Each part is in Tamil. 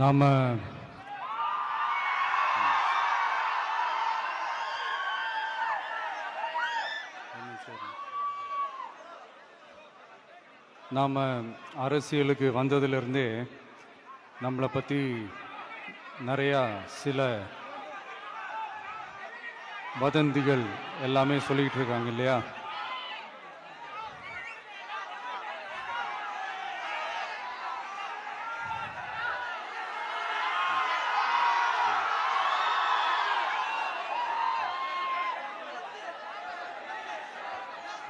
நாம அரசியலுக்கு வந்ததிலிருந்தே நம்மளை பற்றி நிறையா சில வதந்திகள் எல்லாமே சொல்லிக்கிட்டு இருக்காங்க இல்லையா?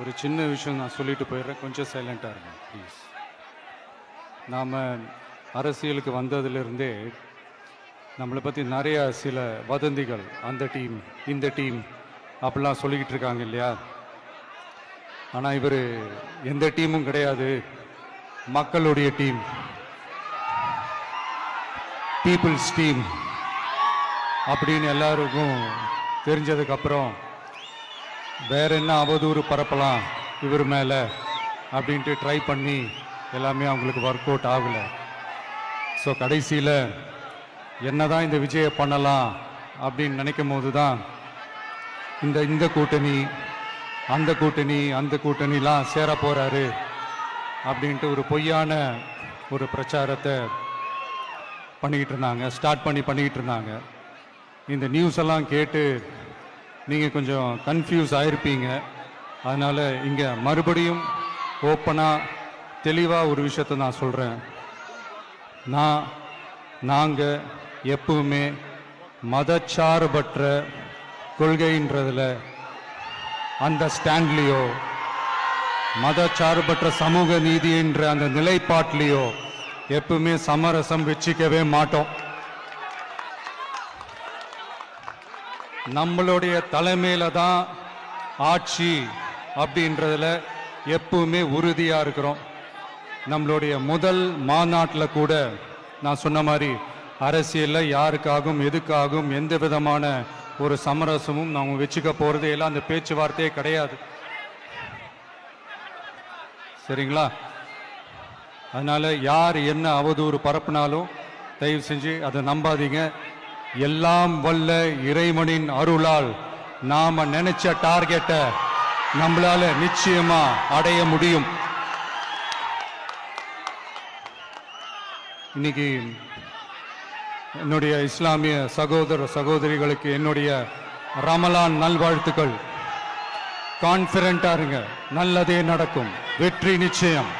ஒரு சின்ன விஷயம் நான் சொல்லிட்டு போயிடுறேன், கொஞ்சம் சைலண்டாக இருங்க ப்ளீஸ். நாம் அரசியலுக்கு வந்ததிலிருந்தே நம்மளை பற்றி நிறையா சில வதந்திகள், அந்த டீம் இந்த டீம் அப்படிலாம் சொல்லிக்கிட்டு இருக்காங்க இல்லையா? ஆனால் இவர் எந்த டீமும் கிடையாது, மக்களுடைய டீம், பீப்புள்ஸ் டீம் அப்படின்னு எல்லாருக்கும் தெரிஞ்சதுக்கப்புறம் வேற என்ன அவதூறு பரப்பலாம் இவர் மேலே அப்படின்ட்டு ட்ரை பண்ணி எல்லாமே அவங்களுக்கு ஒர்க் அவுட் ஆகலை. ஸோ கடைசியில் என்னதான் இந்த விஜயை பண்ணலாம் அப்படின்னு நினைக்கும் போது தான் இந்த கூட்டணி அந்த கூட்டணிலாம் சேர போகிறாரு அப்படின்ட்டு ஒரு பொய்யான ஒரு பிரச்சாரத்தை பண்ணிக்கிட்டு இருந்தாங்க. இந்த நியூஸ் எல்லாம் கேட்டு நீங்கள் கொஞ்சம் கன்ஃபியூஸ் ஆகிருப்பீங்க. அதனால் இங்கே மறுபடியும் ஓப்பனாக தெளிவாக ஒரு விஷயத்தை நான் சொல்கிறேன். நாங்கள் எப்பவுமே மதச்சார்பற்ற கொள்கைன்றதில், அந்த ஸ்டாண்ட்லேயோ, மதச்சார்பற்ற சமூக நீதின்ற அந்த நிலைப்பாட்டிலையோ எப்பவுமே சமரசம் வச்சிக்கவே மாட்டோம். நம்மளுடைய தலைமையில தான் ஆட்சி அப்படின்றதுல எப்பவுமே உறுதியாக இருக்கிறோம். நம்மளுடைய முதல் மாநாட்டில் கூட நான் சொன்ன மாதிரி அரசியலில் யாருக்காகவும் எதுக்காகவும் எந்த விதமான ஒரு சமரசமும் நாம் வச்சுக்க போகிறதே இல்லை, அந்த பேச்சுவார்த்தையே கிடையாது. சரிங்களா? அதனால் யார் என்ன அவதூறு பரப்புனாலும் தயவு செஞ்சு அதை நம்பாதீங்க. எல்லாம் வல்ல இறைவனின் அருளால் நாம நினைச்ச டார்கெட்டை நம்மளால நிச்சயமா அடைய முடியும். இன்னைக்கு என்னுடைய இஸ்லாமிய சகோதர சகோதரிகளுக்கு என்னுடைய ரமலான் நல்வாழ்த்துக்கள். கான்ஃபிடென்ட்டா இருங்க, நல்லதே நடக்கும், வெற்றி நிச்சயம்.